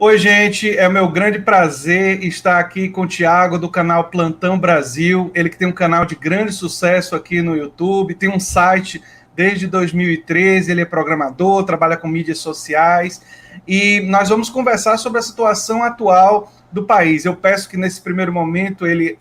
Oi, gente, é o meu grande prazer estar aqui com o Thiago do canal Plantão Brasil, ele que tem um canal de grande sucesso aqui no YouTube, tem um site desde 2013, ele é programador, trabalha com mídias sociais e nós vamos conversar sobre a situação atual do país. Eu peço que nesse primeiro momento ele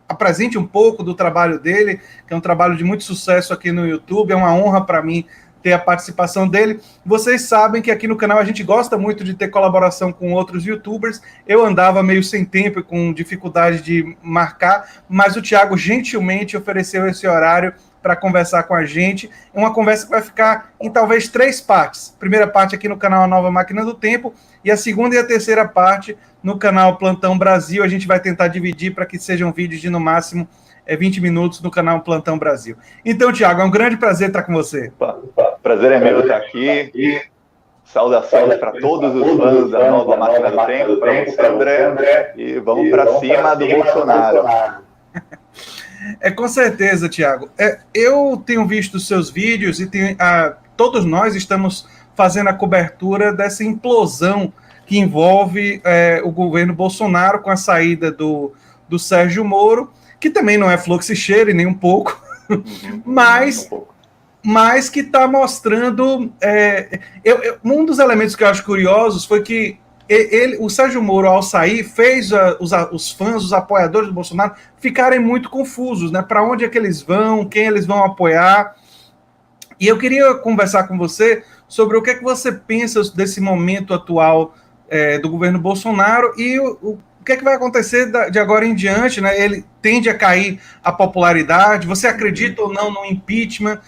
apresente um pouco do trabalho dele, que é um trabalho de muito sucesso aqui no YouTube, é uma honra para mim ter a participação dele. Vocês sabem que aqui no canal a gente gosta muito de ter colaboração com outros youtubers. Eu andava meio sem tempo e com dificuldade de marcar, mas o Thiago gentilmente ofereceu esse horário para conversar com a gente. É uma conversa que vai ficar em talvez 3 partes. Primeira parte aqui no canal A Nova Máquina do Tempo e a segunda e a terceira parte no canal Plantão Brasil. A gente vai tentar dividir para que sejam vídeos de no máximo 20 minutos no canal Plantão Brasil. Então, Thiago, é um grande prazer estar com você. Prazer é meu estar aqui. Saudações para todos os fãs da Nova Máquina do Tempo, para você, André, e vamos para cima do Bolsonaro. Com certeza, Thiago. Eu tenho visto os seus vídeos e todos nós estamos fazendo a cobertura dessa implosão que envolve o governo Bolsonaro com a saída do Sérgio Moro, que também não é fluxo e cheiro, nem um pouco, mas que está mostrando... um dos elementos que eu acho curiosos foi que o Sérgio Moro, ao sair, fez os fãs, os apoiadores do Bolsonaro, ficarem muito confusos, né? Para onde é que eles vão, quem eles vão apoiar. E eu queria conversar com você sobre o que é que você pensa desse momento atual do governo Bolsonaro e o que é que vai acontecer de agora em diante, né? Ele tende a cair a popularidade. Você acredita ou não no impeachment?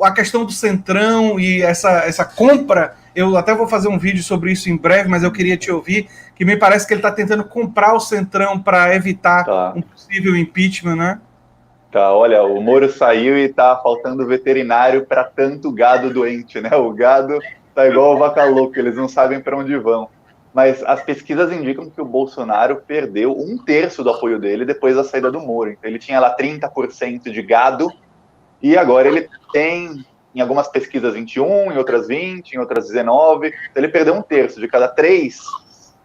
A questão do Centrão e essa compra, eu até vou fazer um vídeo sobre isso em breve, mas eu queria te ouvir, que me parece que ele está tentando comprar o Centrão para evitar um possível impeachment, né? Olha, o Moro saiu e está faltando veterinário para tanto gado doente, né? O gado tá igual a vaca louca, eles não sabem para onde vão. Mas as pesquisas indicam que o Bolsonaro perdeu 1/3 do apoio dele depois da saída do Moro. Então, ele tinha lá 30% de gado, e agora ele tem, em algumas pesquisas, 21%, em outras 20%, em outras 19%. Então, ele perdeu 1/3. De cada 3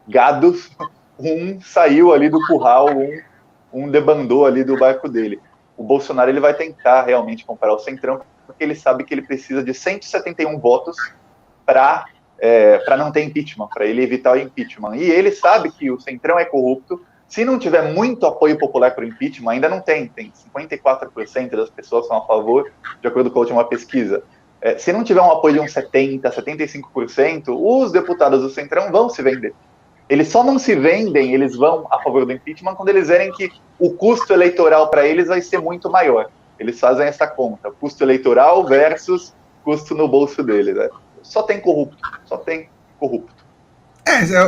gados, um saiu ali do curral, um debandou ali do barco dele. O Bolsonaro ele vai tentar realmente comprar o Centrão, porque ele sabe que ele precisa de 171 votos para não ter impeachment, para ele evitar o impeachment. E ele sabe que o Centrão é corrupto. Se não tiver muito apoio popular para o impeachment, ainda não tem 54% das pessoas são a favor, de acordo com a última pesquisa. Se não tiver um apoio de uns 70%, 75%, os deputados do Centrão vão se vender. Eles só não se vendem, eles vão a favor do impeachment quando eles verem que o custo eleitoral para eles vai ser muito maior. Eles fazem essa conta, custo eleitoral versus custo no bolso deles, né? Só tem corrupto.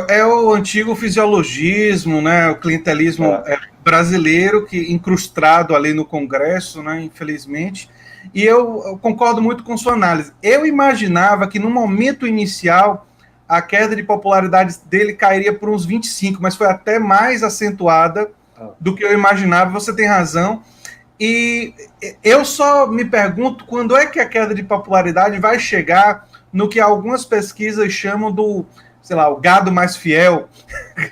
É o antigo fisiologismo, né? O clientelismo brasileiro, que incrustado ali no Congresso, né? Infelizmente. E eu concordo muito com sua análise. Eu imaginava que no momento inicial a queda de popularidade dele cairia por uns 25%, mas foi até mais acentuada do que eu imaginava. Você tem razão. E eu só me pergunto quando é que a queda de popularidade vai chegar no que algumas pesquisas chamam do, sei lá, o gado mais fiel,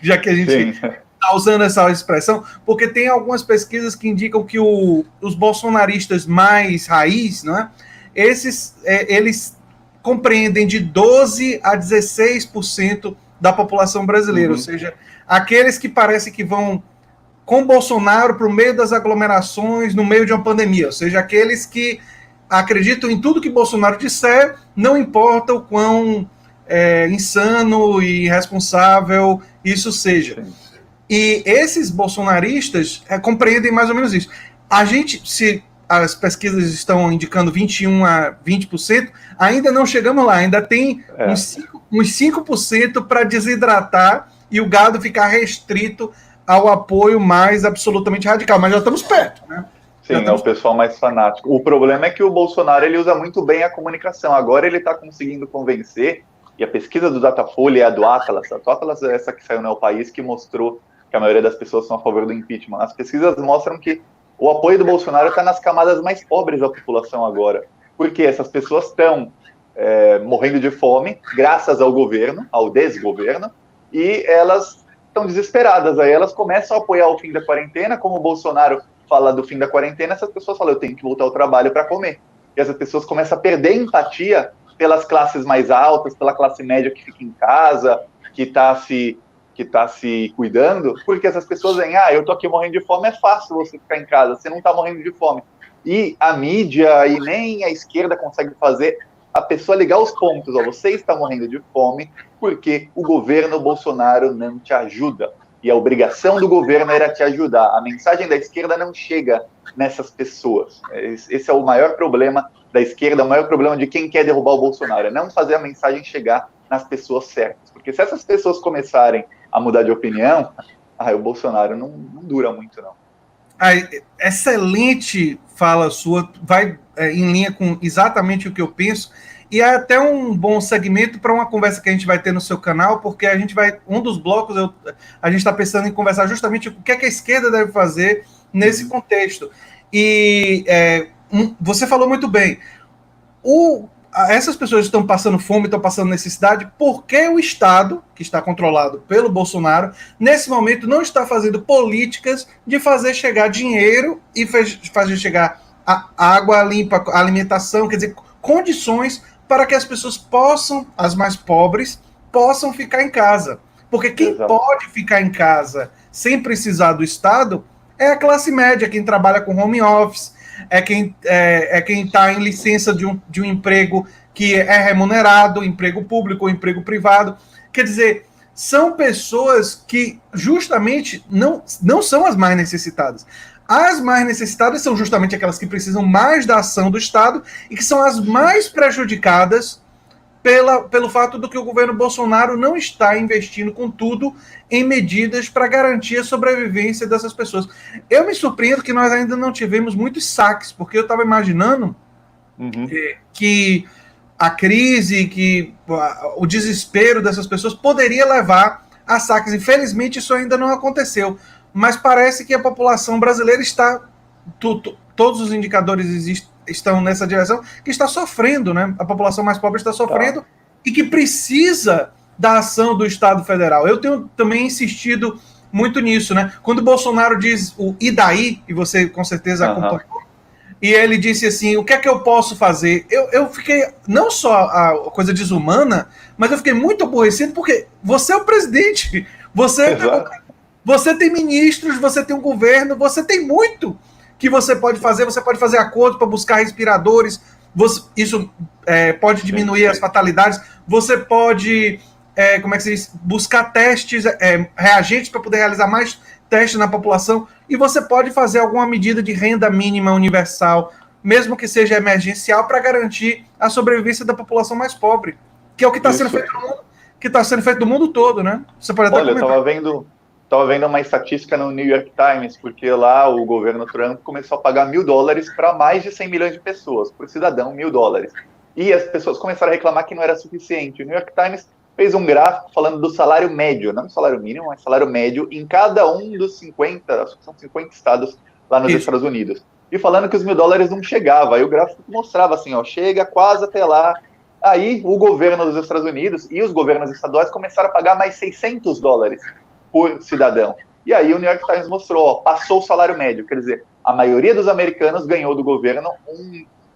já que a gente está usando essa expressão, porque tem algumas pesquisas que indicam que os bolsonaristas mais raiz, né, eles compreendem de 12% a 16% da população brasileira, ou seja, aqueles que parecem que vão com Bolsonaro para o meio das aglomerações, no meio de uma pandemia, ou seja, aqueles que acreditam em tudo que Bolsonaro disser, não importa o quão insano e irresponsável isso seja. E esses bolsonaristas compreendem mais ou menos isso. A gente, se as pesquisas estão indicando 21% a 20%, ainda não chegamos lá, ainda tem uns 5% para desidratar e o gado ficar restrito ao apoio mais absolutamente radical, mas já estamos perto, né? Sim, é o pessoal mais fanático. O problema é que o Bolsonaro ele usa muito bem a comunicação. Agora ele está conseguindo convencer, e a pesquisa do Datafolha é a do Atlas. A do Atlas é essa que saiu no El País, que mostrou que a maioria das pessoas são a favor do impeachment. As pesquisas mostram que o apoio do Bolsonaro está nas camadas mais pobres da população agora. Porque essas pessoas estão morrendo de fome, graças ao governo, ao desgoverno, e elas estão desesperadas. Aí elas começam a apoiar o fim da quarentena, como o Bolsonaro fala do fim da quarentena, essas pessoas falam, eu tenho que voltar ao trabalho para comer. E essas pessoas começam a perder empatia pelas classes mais altas, pela classe média que fica em casa, que está se cuidando, porque essas pessoas veem, eu tô aqui morrendo de fome, é fácil você ficar em casa, você não está morrendo de fome. E a mídia e nem a esquerda consegue fazer a pessoa ligar os pontos, você está morrendo de fome porque o governo Bolsonaro não te ajuda. E a obrigação do governo era te ajudar. A mensagem da esquerda não chega nessas pessoas. Esse é o maior problema da esquerda, o maior problema de quem quer derrubar o Bolsonaro, é não fazer a mensagem chegar nas pessoas certas. Porque se essas pessoas começarem a mudar de opinião, o Bolsonaro não dura muito, não. Excelente fala sua, vai em linha com exatamente o que eu penso, e é até um bom segmento para uma conversa que a gente vai ter no seu canal, porque a gente vai, um dos blocos, a gente está pensando em conversar justamente o que é que a esquerda deve fazer nesse contexto. E você falou muito bem, essas pessoas estão passando fome, estão passando necessidade, porque o Estado, que está controlado pelo Bolsonaro, nesse momento não está fazendo políticas de fazer chegar dinheiro e fazer chegar a água limpa, a alimentação, quer dizer, condições para que as pessoas possam, as mais pobres, possam ficar em casa. Porque quem pode ficar em casa sem precisar do Estado é a classe média, quem trabalha com home office, é quem está em licença de um emprego que é remunerado, emprego público ou emprego privado. Quer dizer, são pessoas que justamente não são as mais necessitadas. As mais necessitadas são justamente aquelas que precisam mais da ação do Estado e que são as mais prejudicadas pelo fato do que o governo Bolsonaro não está investindo com tudo em medidas para garantir a sobrevivência dessas pessoas. Eu me surpreendo que nós ainda não tivemos muitos saques, porque eu estava imaginando que a crise, que o desespero dessas pessoas poderia levar a saques. Infelizmente, isso ainda não aconteceu. Mas parece que a população brasileira está... todos os indicadores estão nessa direção, que está sofrendo, né? A população mais pobre está sofrendo e que precisa da ação do Estado Federal. Eu tenho também insistido muito nisso, né? Quando o Bolsonaro diz o "e daí", e você com certeza acompanhou, e ele disse assim, o que é que eu posso fazer? Eu fiquei, não só a coisa desumana, mas eu fiquei muito aborrecido, porque você é o presidente, você tem ministros, você tem um governo, você tem muito que você pode fazer acordo para buscar respiradores, isso pode diminuir as fatalidades, você pode, como é que se diz, buscar testes, reagentes para poder realizar mais testes na população, e você pode fazer alguma medida de renda mínima universal, mesmo que seja emergencial, para garantir a sobrevivência da população mais pobre, que é o que está sendo feito no mundo, que está sendo feito no mundo todo, né? Você pode até comentar. Eu estava vendo uma estatística no New York Times, porque lá o governo Trump começou a pagar $1.000 para mais de 100 milhões de pessoas, por cidadão, $1.000. E as pessoas começaram a reclamar que não era suficiente. O New York Times fez um gráfico falando do salário médio, não salário mínimo, mas salário médio em cada um dos 50, acho que são 50 estados lá nos Estados Unidos. E falando que os $1.000 não chegava. Aí o gráfico mostrava assim, chega quase até lá. Aí o governo dos Estados Unidos e os governos estaduais começaram a pagar mais $600 por cidadão. E aí o New York Times mostrou, passou o salário médio, quer dizer, a maioria dos americanos ganhou do governo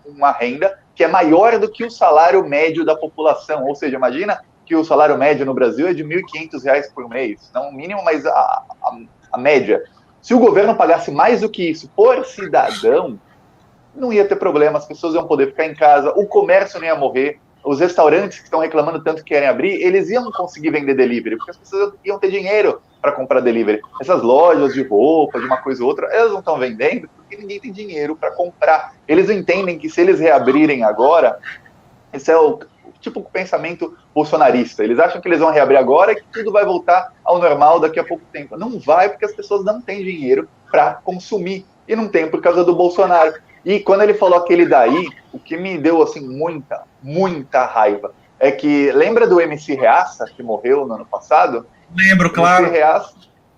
uma renda que é maior do que o salário médio da população, ou seja, imagina que o salário médio no Brasil é de R$1.500 por mês, não o mínimo, mas a média. Se o governo pagasse mais do que isso por cidadão, não ia ter problema, as pessoas iam poder ficar em casa, o comércio não ia morrer, os restaurantes que estão reclamando tanto que querem abrir, eles iam conseguir vender delivery, porque as pessoas iam ter dinheiro para comprar delivery. Essas lojas de roupa, de uma coisa ou outra, elas não estão vendendo porque ninguém tem dinheiro para comprar. Eles entendem que se eles reabrirem agora, esse é o tipo de pensamento bolsonarista. Eles acham que eles vão reabrir agora e que tudo vai voltar ao normal daqui a pouco tempo. Não vai, porque as pessoas não têm dinheiro para consumir. E não tem por causa do Bolsonaro. E quando ele falou aquele daí, o que me deu assim muita raiva é que, lembra do MC Reaça, que morreu no ano passado? Lembro, claro. MC Reaça,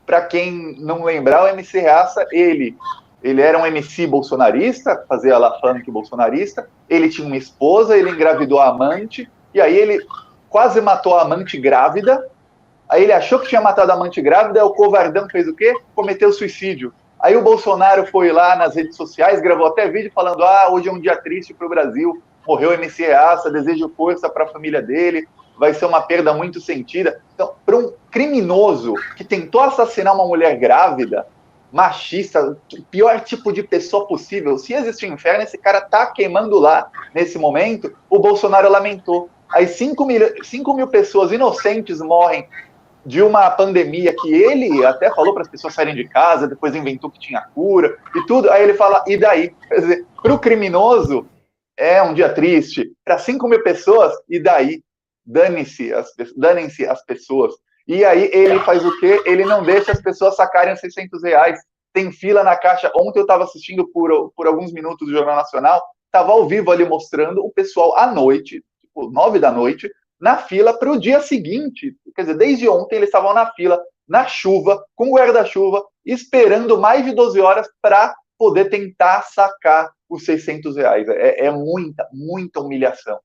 para quem não lembrar, o MC Reaça, ele era um MC bolsonarista, fazia lá funk bolsonarista, ele tinha uma esposa, ele engravidou a amante, e aí ele quase matou a amante grávida, Aí ele achou que tinha matado a amante grávida, o covardão fez o quê? Cometeu suicídio. Aí o Bolsonaro foi lá nas redes sociais, gravou até vídeo falando: hoje é um dia triste para o Brasil, morreu MC Reaça, desejo força para a família dele, vai ser uma perda muito sentida. Então, para um criminoso que tentou assassinar uma mulher grávida, machista, o pior tipo de pessoa possível, se existe um inferno, esse cara tá queimando lá nesse momento, o Bolsonaro lamentou. Aí 5 mil pessoas inocentes morrem de uma pandemia que ele até falou para as pessoas saírem de casa, depois inventou que tinha cura e tudo. Aí ele fala: e daí? Quer dizer, para o criminoso é um dia triste, para 5 mil pessoas, e daí? Danem-se as pessoas. E aí ele faz o quê? Ele não deixa as pessoas sacarem os R$600. Tem fila na caixa. Ontem eu estava assistindo por alguns minutos do Jornal Nacional, estava ao vivo ali mostrando o pessoal à noite, tipo 9 da noite, na fila para o dia seguinte. Quer dizer, desde ontem eles estavam na fila, na chuva, com guarda-chuva, esperando mais de 12 horas para poder tentar sacar os R$600. É muita, muita humilhação.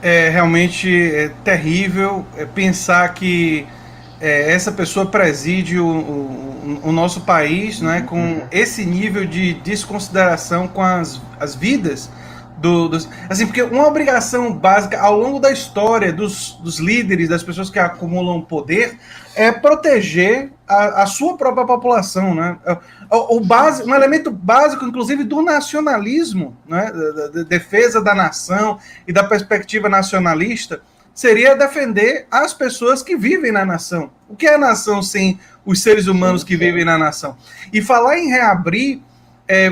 É realmente terrível pensar que essa pessoa preside o nosso país, né, com esse nível de desconsideração com as vidas assim, porque uma obrigação básica ao longo da história dos líderes, das pessoas que acumulam poder, é proteger a sua própria população, né? Um elemento básico, inclusive, do nacionalismo, né? Da defesa da nação e da perspectiva nacionalista, seria defender as pessoas que vivem na nação. O que é a nação sem os seres humanos que vivem na nação? E falar em reabrir,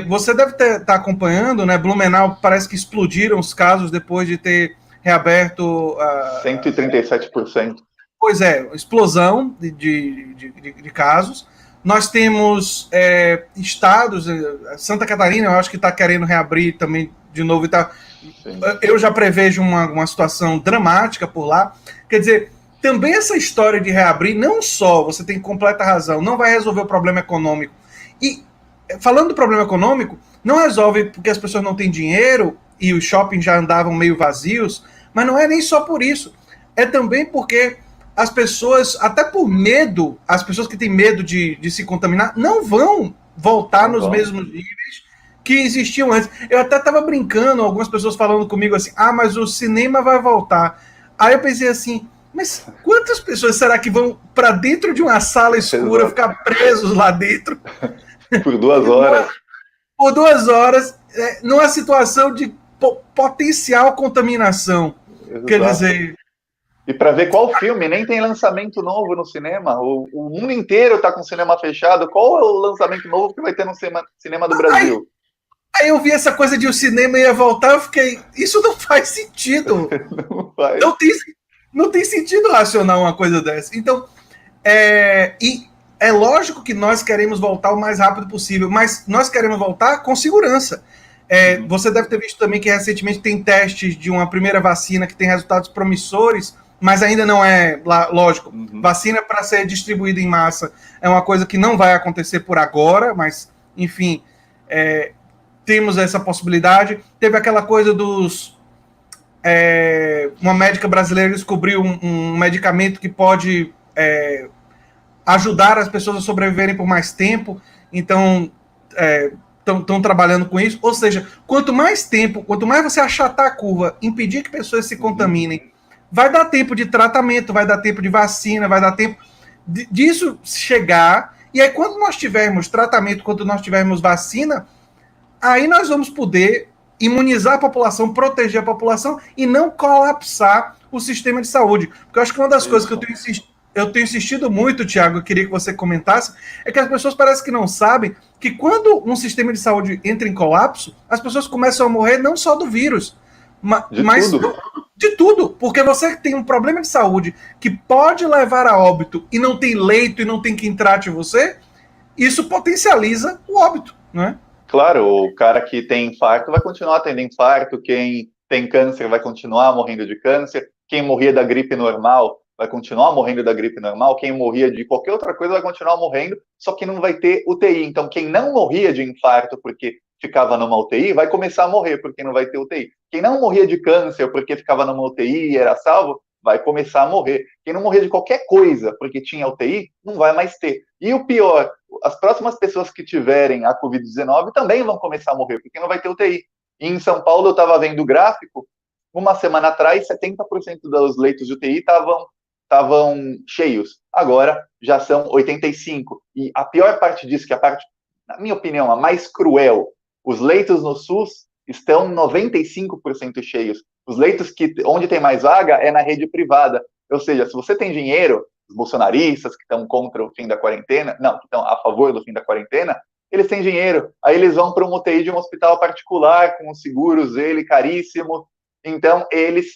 você deve estar acompanhando, né? Blumenau parece que explodiram os casos depois de ter reaberto. 137%. Pois é, explosão de casos. Nós temos estados, Santa Catarina, eu acho que está querendo reabrir também de novo. Eu já prevejo uma situação dramática por lá. Quer dizer, também essa história de reabrir, não só, você tem completa razão, não vai resolver o problema econômico. E falando do problema econômico, não resolve porque as pessoas não têm dinheiro e os shoppings já andavam meio vazios, mas não é nem só por isso. É também porque as pessoas, até por medo, as pessoas que têm medo de se contaminar, não vão voltar nos mesmos níveis que existiam antes. Eu até estava brincando, algumas pessoas falando comigo assim: mas o cinema vai voltar. Aí eu pensei assim: mas quantas pessoas será que vão para dentro de uma sala escura, ficar presos lá dentro? Por 2 horas. Por 2 horas, numa situação de potencial contaminação. Exato. Quer dizer. E para ver qual filme, nem tem lançamento novo no cinema. O mundo inteiro está com o cinema fechado. Qual é o lançamento novo que vai ter no cinema do Brasil? Aí eu vi essa coisa de o cinema ia voltar, eu fiquei, isso não faz sentido. Não faz. Não tem sentido racional uma coisa dessa. Então, e é lógico que nós queremos voltar o mais rápido possível, mas nós queremos voltar com segurança. Você deve ter visto também que recentemente tem testes de uma primeira vacina que tem resultados promissores, mas ainda não é, lógico, vacina para ser distribuída em massa é uma coisa que não vai acontecer por agora, mas, enfim, temos essa possibilidade. Teve aquela coisa uma médica brasileira descobriu um medicamento que pode ajudar as pessoas a sobreviverem por mais tempo, então estão trabalhando com isso. Ou seja, quanto mais tempo, quanto mais você achatar a curva, impedir que pessoas se contaminem, vai dar tempo de tratamento, vai dar tempo de vacina, vai dar tempo disso chegar. E aí, quando nós tivermos tratamento, quando nós tivermos vacina, aí nós vamos poder imunizar a população, proteger a população e não colapsar o sistema de saúde. Porque eu acho que uma das coisas que eu tenho insistido muito, Thiago, eu queria que você comentasse, é que as pessoas parecem que não sabem que quando um sistema de saúde entra em colapso, as pessoas começam a morrer não só do vírus, mas de tudo. Porque você tem um problema de saúde que pode levar a óbito e não tem leito e não tem quem trate você, isso potencializa o óbito, não é? Claro, o cara que tem infarto vai continuar tendo infarto, quem tem câncer vai continuar morrendo de câncer, quem morria da gripe normal vai continuar morrendo da gripe normal, quem morria de qualquer outra coisa vai continuar morrendo, só que não vai ter UTI. Então, quem não morria de infarto porque ficava numa UTI, vai começar a morrer porque não vai ter UTI. Quem não morria de câncer porque ficava numa UTI e era salvo, vai começar a morrer. Quem não morrer de qualquer coisa porque tinha UTI, não vai mais ter. E o pior, as próximas pessoas que tiverem a Covid-19 também vão começar a morrer, porque não vai ter UTI. E em São Paulo, eu estava vendo o gráfico, uma semana atrás, 70% dos leitos de UTI estavam cheios. Agora, já são 85%. E a pior parte disso, que é a parte, na minha opinião, a mais cruel, os leitos no SUS estão 95% cheios. Os leitos onde tem mais vaga é na rede privada. Ou seja, se você tem dinheiro, os bolsonaristas que estão contra o fim da quarentena, não, que estão a favor do fim da quarentena, eles têm dinheiro. Aí eles vão para um UTI de um hospital particular, com os seguros dele, caríssimo. Então, eles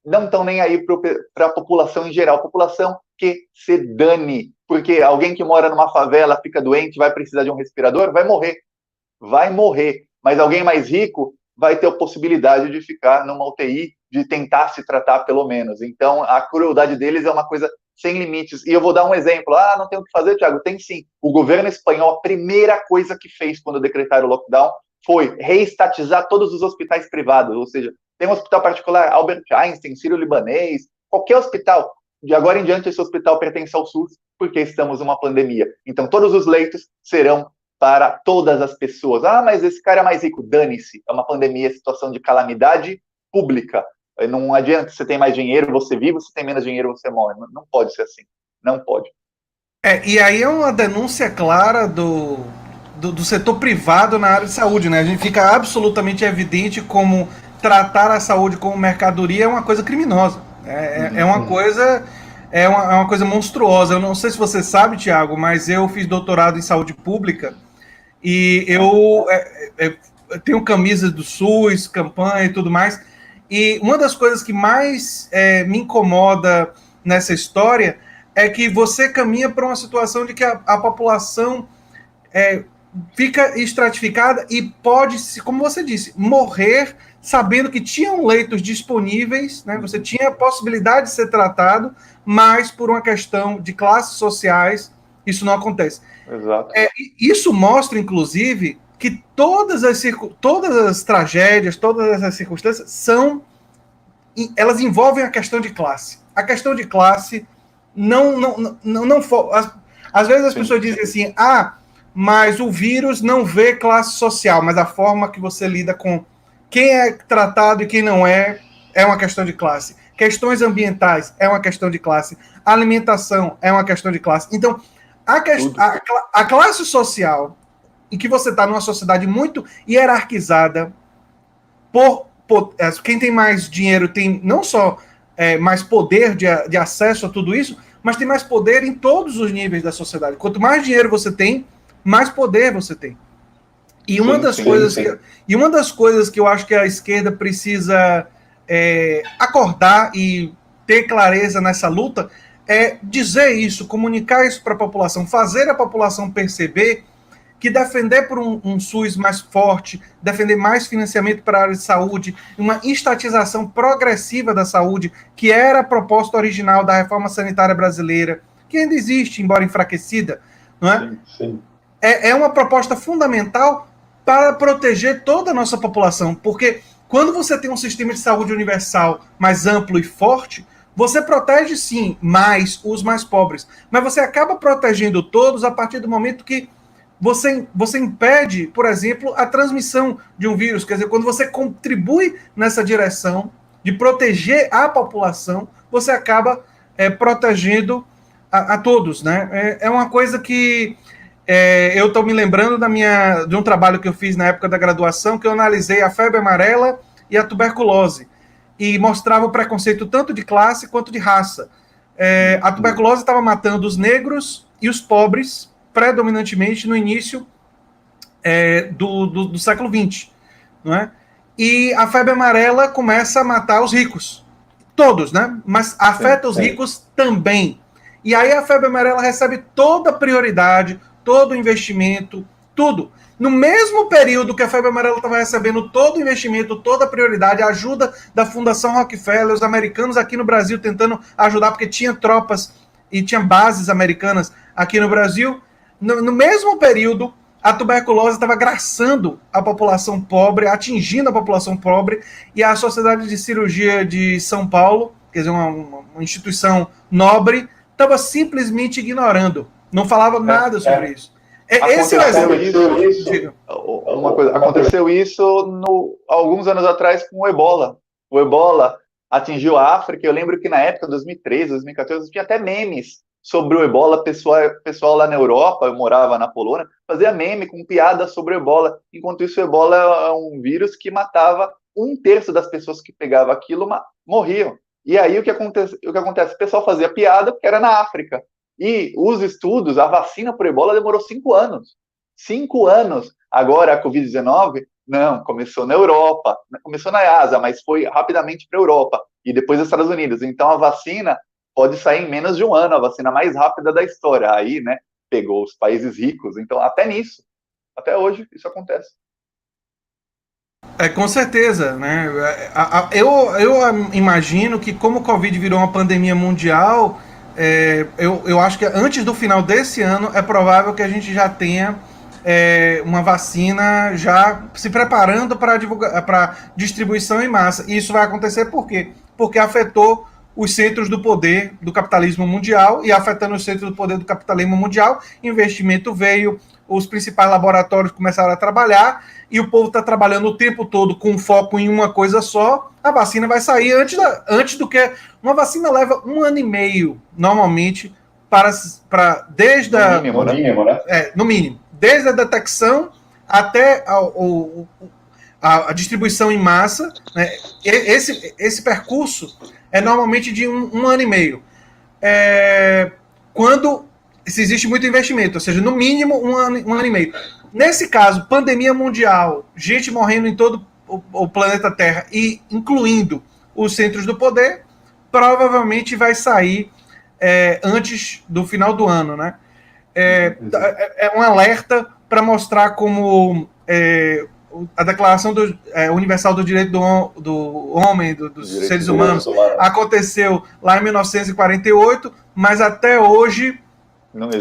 não estão nem aí para a população em geral. A população que se dane. Porque alguém que mora numa favela, fica doente, vai precisar de um respirador, vai morrer. Vai morrer. Mas alguém mais rico vai ter a possibilidade de ficar numa UTI, de tentar se tratar pelo menos. Então, a crueldade deles é uma coisa sem limites. E eu vou dar um exemplo. Ah, não tem o que fazer, Thiago? Tem sim. O governo espanhol, a primeira coisa que fez quando decretaram o lockdown foi reestatizar todos os hospitais privados. Ou seja, tem um hospital particular, Albert Einstein, Sírio-Libanês, qualquer hospital. De agora em diante, esse hospital pertence ao SUS, porque estamos numa pandemia. Então, todos os leitos serão para todas as pessoas. Ah, mas esse cara é mais rico. Dane-se. É uma pandemia, é situação de calamidade pública. Não adianta, você tem mais dinheiro, você vive, você tem menos dinheiro, você morre. Não pode ser assim. Não pode. E aí é uma denúncia clara do setor privado na área de saúde, né? A gente fica absolutamente evidente como tratar a saúde como mercadoria é uma coisa criminosa. É uma coisa... É uma coisa monstruosa. Eu não sei se você sabe, Thiago, mas eu fiz doutorado em saúde pública e eu tenho camisa do SUS, campanha e tudo mais. E uma das coisas que mais me incomoda nessa história é que você caminha para uma situação de que a população fica estratificada e pode, como você disse, morrer sabendo que tinham leitos disponíveis, né? Você tinha a possibilidade de ser tratado, mas por uma questão de classes sociais, isso não acontece. Exato. Isso mostra, inclusive, que todas as tragédias, todas as circunstâncias elas envolvem a questão de classe. A questão de classe às vezes as pessoas dizem assim, mas o vírus não vê classe social, mas a forma que você lida com quem é tratado e quem não é uma questão de classe. Questões ambientais é uma questão de classe. Alimentação é uma questão de classe. Então, a classe social em que você está numa sociedade muito hierarquizada, quem tem mais dinheiro tem não só mais poder de acesso a tudo isso, mas tem mais poder em todos os níveis da sociedade. Quanto mais dinheiro você tem, mais poder você tem. E uma das coisas que eu acho que a esquerda precisa acordar e ter clareza nessa luta é dizer isso, comunicar isso para a população, fazer a população perceber que defender por um SUS mais forte, defender mais financiamento para a área de saúde, uma estatização progressiva da saúde, que era a proposta original da reforma sanitária brasileira, que ainda existe, embora enfraquecida, não é? Sim. É uma proposta fundamental para proteger toda a nossa população, porque quando você tem um sistema de saúde universal mais amplo e forte, você protege, sim, mais os mais pobres, mas você acaba protegendo todos a partir do momento que você impede, por exemplo, a transmissão de um vírus. Quer dizer, quando você contribui nessa direção de proteger a população, você acaba protegendo a todos, né? É uma coisa que eu estou me lembrando de um trabalho que eu fiz na época da graduação, que eu analisei a febre amarela e a tuberculose, e mostrava o preconceito tanto de classe quanto de raça. A tuberculose estava matando os negros e os pobres, predominantemente no início do século XX, não é? E a febre amarela começa a matar os ricos, todos, né? Mas afeta os ricos também. E aí a febre amarela recebe toda a prioridade, todo o investimento, tudo. No mesmo período que a febre amarela estava recebendo todo o investimento, toda a prioridade, a ajuda da Fundação Rockefeller, os americanos aqui no Brasil tentando ajudar, porque tinha tropas e tinha bases americanas aqui no Brasil. No mesmo período, a tuberculose estava graçando a população pobre, atingindo a população pobre, e a Sociedade de Cirurgia de São Paulo quer dizer, uma instituição nobre, estava simplesmente ignorando, não falava nada sobre isso. Esse é o exemplo. Aconteceu isso alguns anos atrás com o Ebola. O Ebola atingiu a África. Eu lembro que na época, 2013, 2014, tinha até memes sobre o Ebola. Pessoal lá na Europa, eu morava na Polônia, fazia meme com piadas sobre o Ebola. Enquanto isso, o Ebola é um vírus que matava 1/3 das pessoas que pegavam aquilo, morriam. E aí o que acontece? O pessoal fazia piada porque era na África. E os estudos, a vacina para o Ebola demorou 5 anos. 5 anos. Agora, a Covid-19, não, começou na Europa, começou na Ásia, mas foi rapidamente para a Europa e depois nos Estados Unidos. Então, a vacina pode sair em menos de um ano, a vacina mais rápida da história. Aí, né, pegou os países ricos. Então, até nisso, até hoje, isso acontece. Com certeza, né? Eu imagino que como o Covid virou uma pandemia mundial, eu acho que antes do final desse ano é provável que a gente já tenha uma vacina já se preparando para distribuição em massa. E isso vai acontecer por quê? Porque afetou os centros do poder do capitalismo mundial, e afetando os centros do poder do capitalismo mundial, investimento veio, os principais laboratórios começaram a trabalhar, e o povo está trabalhando o tempo todo com foco em uma coisa só. A vacina vai sair antes do que... Uma vacina leva 1 ano e meio, normalmente, desde no mínimo, né? No mínimo. Desde a detecção até a distribuição em massa, né? Esse percurso é normalmente de 1 ano e meio. Quando se existe muito investimento, ou seja, no mínimo 1 ano e meio. Nesse caso, pandemia mundial, gente morrendo em todo o planeta Terra, e incluindo os centros do poder, provavelmente vai sair antes do final do ano, né? É um alerta para mostrar como a Declaração Universal do Direito do Homem, dos seres humanos, aconteceu lá em 1948, mas até hoje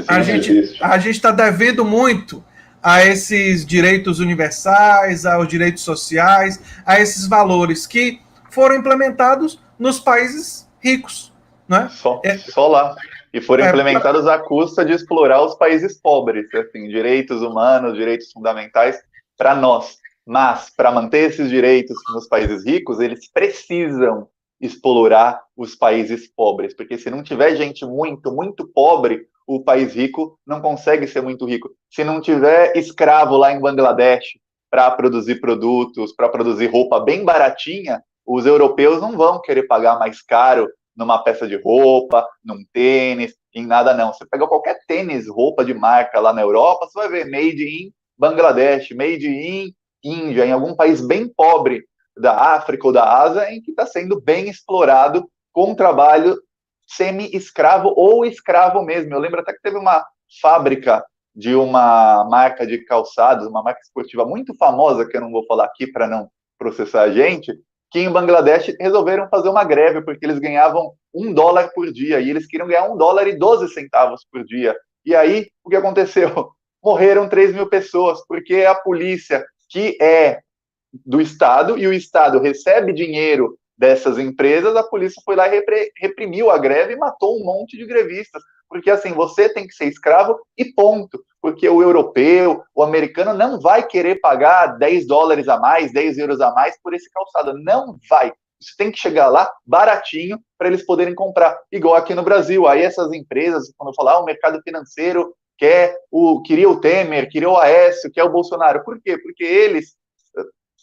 a gente está devendo muito a esses direitos universais, aos direitos sociais, a esses valores que foram implementados nos países ricos, né? Só lá. E foram implementados à custa de explorar os países pobres, assim, direitos humanos, direitos fundamentais para nós. Mas, para manter esses direitos nos países ricos, eles precisam explorar os países pobres, porque se não tiver gente muito, muito pobre, o país rico não consegue ser muito rico. Se não tiver escravo lá em Bangladesh para produzir produtos, para produzir roupa bem baratinha, os europeus não vão querer pagar mais caro numa peça de roupa, num tênis, em nada não. Você pega qualquer tênis, roupa de marca lá na Europa, você vai ver made in Bangladesh, made in Índia, em algum país bem pobre da África ou da Ásia, em que está sendo bem explorado com trabalho semi-escravo ou escravo mesmo. Eu lembro até que teve uma fábrica de uma marca de calçados, uma marca esportiva muito famosa, que eu não vou falar aqui para não processar a gente, que em Bangladesh resolveram fazer uma greve, porque eles ganhavam $1 por dia, e eles queriam ganhar $1,12 por dia. E aí, o que aconteceu? Morreram 3 mil pessoas, porque a polícia, que é do Estado, e o Estado recebe dinheiro dessas empresas, a polícia foi lá e reprimiu a greve e matou um monte de grevistas. Porque, assim, você tem que ser escravo e ponto. Porque o europeu, o americano, não vai querer pagar $10 a mais, 10 euros a mais por esse calçado. Não vai. Isso tem que chegar lá baratinho para eles poderem comprar. Igual aqui no Brasil. Aí essas empresas, quando falar, o mercado financeiro queria o Temer, queria o Aécio, quer o Bolsonaro. Por quê? Porque eles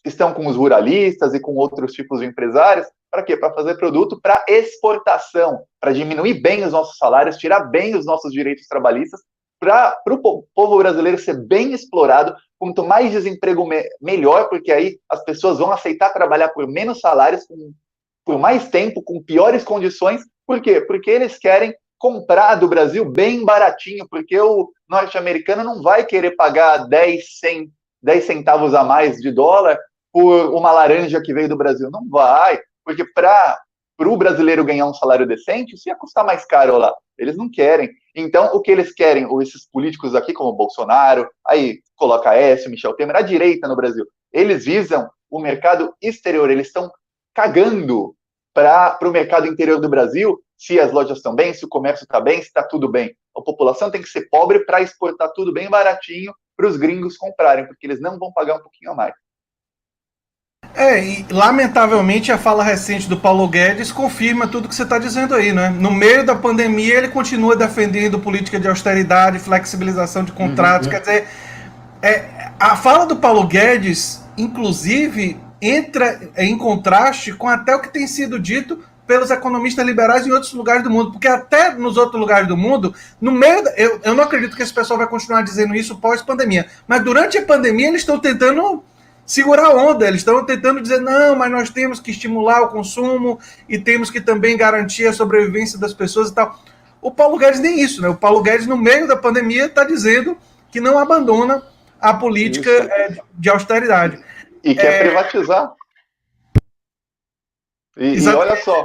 estão com os ruralistas e com outros tipos de empresários. Para quê? Para fazer produto para exportação, para diminuir bem os nossos salários, tirar bem os nossos direitos trabalhistas, para o povo brasileiro ser bem explorado. Quanto mais desemprego, melhor, porque aí as pessoas vão aceitar trabalhar por menos salários, por mais tempo, com piores condições. Por quê? Porque eles querem comprar do Brasil bem baratinho, porque o norte-americano não vai querer pagar 10 centavos a mais de dólar por uma laranja que veio do Brasil. Não vai, porque para o brasileiro ganhar um salário decente, isso ia custar mais caro lá. Eles não querem. Então, o que eles querem, ou esses políticos aqui, como Bolsonaro, aí coloca Aécio, Michel Temer, a direita no Brasil, eles visam o mercado exterior, eles estão cagando para o mercado interior do Brasil, se as lojas estão bem, se o comércio está bem, se está tudo bem. A população tem que ser pobre para exportar tudo bem baratinho para os gringos comprarem, porque eles não vão pagar um pouquinho a mais. E lamentavelmente a fala recente do Paulo Guedes confirma tudo que você está dizendo aí, né? No meio da pandemia ele continua defendendo política de austeridade, flexibilização de contratos, quer dizer, a fala do Paulo Guedes, inclusive, entra em contraste com até o que tem sido dito pelos economistas liberais em outros lugares do mundo, porque até nos outros lugares do mundo, no meio, eu não acredito que esse pessoal vai continuar dizendo isso pós-pandemia, mas durante a pandemia eles estão tentando segurar a onda, eles estão tentando dizer, não, mas nós temos que estimular o consumo e temos que também garantir a sobrevivência das pessoas e tal. O Paulo Guedes nem isso, né? O Paulo Guedes, no meio da pandemia, está dizendo que não abandona a política de austeridade. E quer privatizar. E olha só,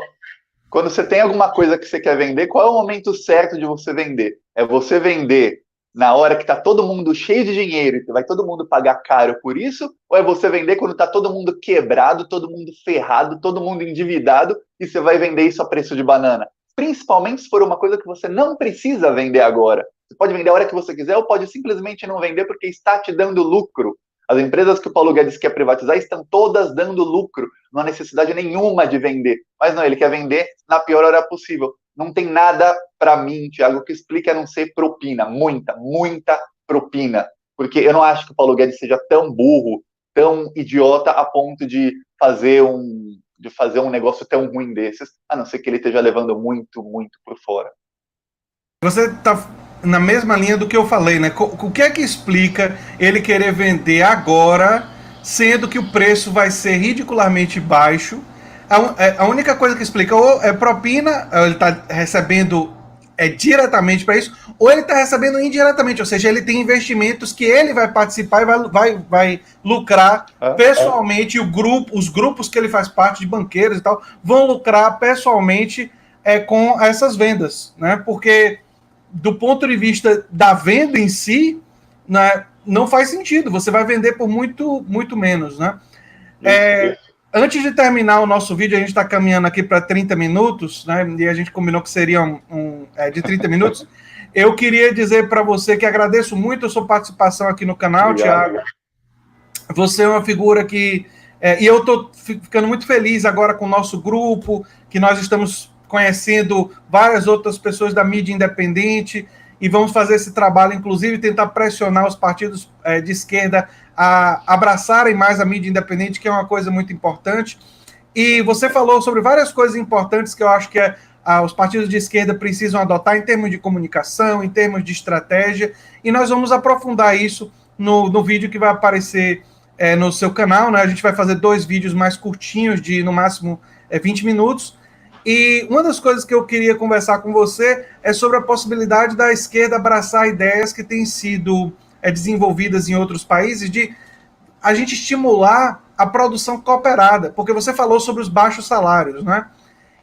quando você tem alguma coisa que você quer vender, qual é o momento certo de você vender? É você vender na hora que está todo mundo cheio de dinheiro e vai todo mundo pagar caro por isso? Ou é você vender quando está todo mundo quebrado, todo mundo ferrado, todo mundo endividado e você vai vender isso a preço de banana? Principalmente se for uma coisa que você não precisa vender agora. Você pode vender a hora que você quiser ou pode simplesmente não vender porque está te dando lucro. As empresas que o Paulo Guedes quer privatizar estão todas dando lucro. Não há necessidade nenhuma de vender. Mas não, ele quer vender na pior hora possível. Não tem nada para mim, Thiago, que explique a não ser propina. Muita propina. Porque eu não acho que o Paulo Guedes seja tão burro, tão idiota a ponto de fazer um negócio tão ruim desses, a não ser que ele esteja levando muito por fora. Você está na mesma linha do que eu falei, né? O que é que explica ele querer vender agora, sendo que o preço vai ser ridiculamente baixo? A única coisa que explica ou é propina, ou ele está recebendo diretamente para isso, ou ele está recebendo indiretamente, ou seja, ele tem investimentos que ele vai participar e vai lucrar pessoalmente, os grupos que ele faz parte de banqueiros e tal, vão lucrar pessoalmente com essas vendas, né? Porque do ponto de vista da venda em si, né, não faz sentido, você vai vender por muito menos, né? Antes de terminar o nosso vídeo, a gente está caminhando aqui para 30 minutos, né? E a gente combinou que seria de 30 minutos. Eu queria dizer para você que agradeço muito a sua participação aqui no canal, Thiago. Você é uma figura que... e eu estou ficando muito feliz agora com o nosso grupo, que nós estamos conhecendo várias outras pessoas da mídia independente, e vamos fazer esse trabalho, inclusive tentar pressionar os partidos de esquerda a abraçarem mais a mídia independente, que é uma coisa muito importante. E você falou sobre várias coisas importantes que eu acho que os partidos de esquerda precisam adotar em termos de comunicação, em termos de estratégia, e nós vamos aprofundar isso no vídeo que vai aparecer no seu canal, né? A gente vai fazer 2 vídeos mais curtinhos, de no máximo 20 minutos, e uma das coisas que eu queria conversar com você é sobre a possibilidade da esquerda abraçar ideias que têm sido desenvolvidas em outros países, de a gente estimular a produção cooperada, porque você falou sobre os baixos salários, né?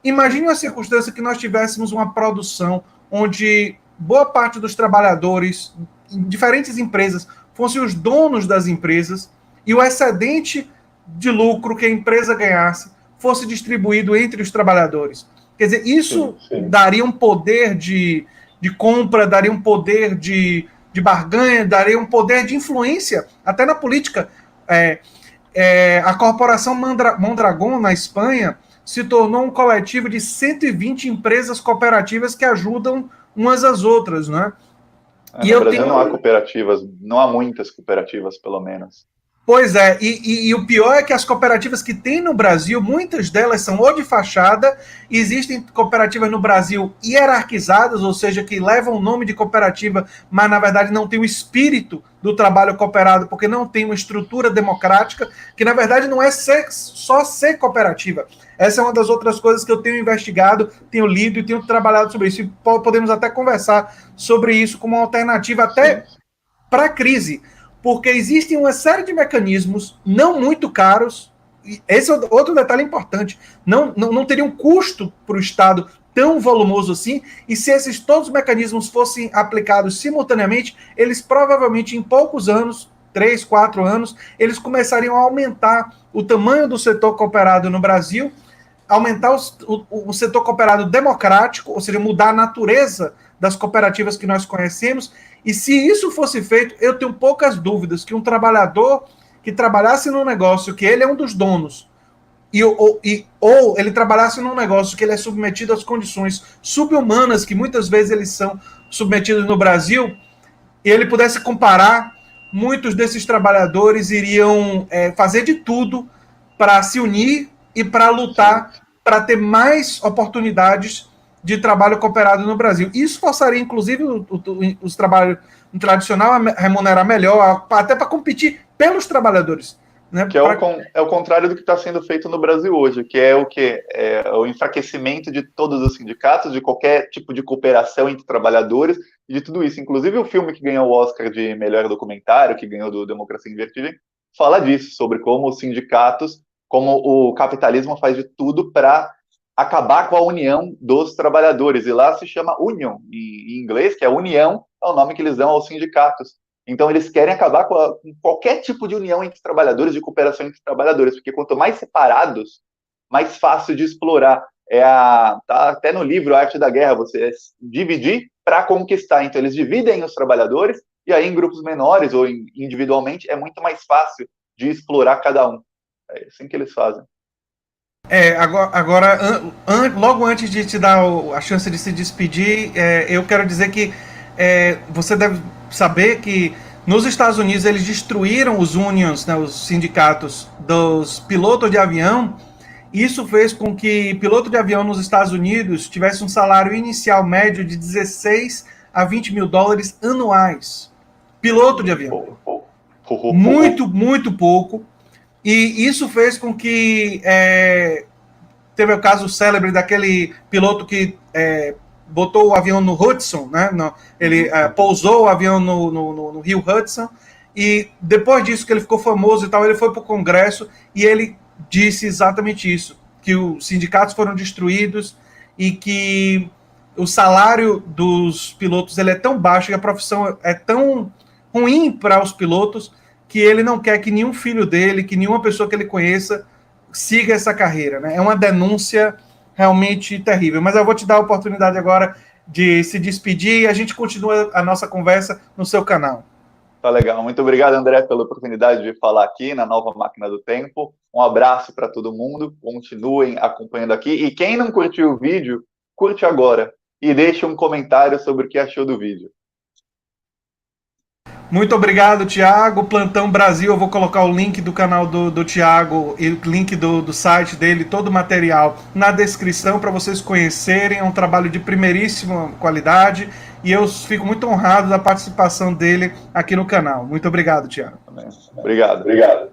Imagine uma circunstância que nós tivéssemos uma produção onde boa parte dos trabalhadores em diferentes empresas fossem os donos das empresas e o excedente de lucro que a empresa ganhasse fosse distribuído entre os trabalhadores. Quer dizer, isso daria um poder de compra, daria um poder de barganha, daria um poder de influência, até na política. A corporação Mondragon, na Espanha, se tornou um coletivo de 120 empresas cooperativas que ajudam umas às outras, né? No Brasil não há cooperativas, não há muitas cooperativas, pelo menos. Pois é, e o pior é que as cooperativas que tem no Brasil, muitas delas são ou de fachada, existem cooperativas no Brasil hierarquizadas, ou seja, que levam o nome de cooperativa, mas na verdade não tem o espírito do trabalho cooperado, porque não tem uma estrutura democrática, que na verdade não é só ser cooperativa. Essa é uma das outras coisas que eu tenho investigado, tenho lido e tenho trabalhado sobre isso, e podemos até conversar sobre isso como uma alternativa até para a crise. Porque existem uma série de mecanismos não muito caros, e esse é outro detalhe importante, não teria um custo para o Estado tão volumoso assim, e se todos os mecanismos fossem aplicados simultaneamente, eles provavelmente em poucos anos, 3, 4 anos, eles começariam a aumentar o tamanho do setor cooperado no Brasil, aumentar o setor cooperado democrático, ou seja, mudar a natureza das cooperativas que nós conhecemos. E se isso fosse feito, eu tenho poucas dúvidas que um trabalhador que trabalhasse num negócio que ele é um dos donos, ou ele trabalhasse num negócio que ele é submetido às condições subhumanas que muitas vezes eles são submetidos no Brasil, e ele pudesse comparar, muitos desses trabalhadores iriam fazer de tudo para se unir e para lutar para ter mais oportunidades de trabalho cooperado no Brasil. Isso forçaria, inclusive, os trabalhos tradicional a remunerar melhor, até para competir pelos trabalhadores. Né? Que é o contrário do que está sendo feito no Brasil hoje, que é o que? É o enfraquecimento de todos os sindicatos, de qualquer tipo de cooperação entre trabalhadores, e de tudo isso. Inclusive o filme que ganhou o Oscar de melhor documentário, que ganhou do Democracia em Vertigem, fala disso, sobre como os sindicatos, como o capitalismo faz de tudo para acabar com a união dos trabalhadores. E lá se chama union, em inglês, que é união, é o nome que eles dão aos sindicatos. Então, eles querem acabar com qualquer tipo de união entre trabalhadores, de cooperação entre trabalhadores, porque quanto mais separados, mais fácil de explorar. Tá até no livro A Arte da Guerra, você dividir para conquistar. Então, eles dividem os trabalhadores, e aí em grupos menores ou individualmente, é muito mais fácil de explorar cada um. É assim que eles fazem. Agora logo antes de te dar a chance de se despedir, eu quero dizer que você deve saber que nos Estados Unidos eles destruíram os unions, né, os sindicatos dos pilotos de avião. Isso fez com que piloto de avião nos Estados Unidos tivesse um salário inicial médio de 16 a 20 mil dólares anuais. Piloto de avião. Muito, muito pouco. E isso fez com que teve o caso célebre daquele piloto que botou o avião no Hudson, né? Ele pousou o avião no rio Hudson, e depois disso que ele ficou famoso e tal, ele foi para o Congresso e ele disse exatamente isso, que os sindicatos foram destruídos e que o salário dos pilotos ele é tão baixo, que a profissão é tão ruim para os pilotos, que ele não quer que nenhum filho dele, que nenhuma pessoa que ele conheça siga essa carreira, né? É uma denúncia realmente terrível. Mas eu vou te dar a oportunidade agora de se despedir e a gente continua a nossa conversa no seu canal. Tá legal. Muito obrigado, André, pela oportunidade de falar aqui na Nova Máquina do Tempo. Um abraço para todo mundo. Continuem acompanhando aqui. E quem não curtiu o vídeo, curte agora. E deixe um comentário sobre o que achou do vídeo. Muito obrigado, Thiago. Plantão Brasil, eu vou colocar o link do canal do Thiago e o link do site dele, todo o material na descrição para vocês conhecerem. É um trabalho de primeiríssima qualidade e eu fico muito honrado da participação dele aqui no canal. Muito obrigado, Thiago. Obrigado.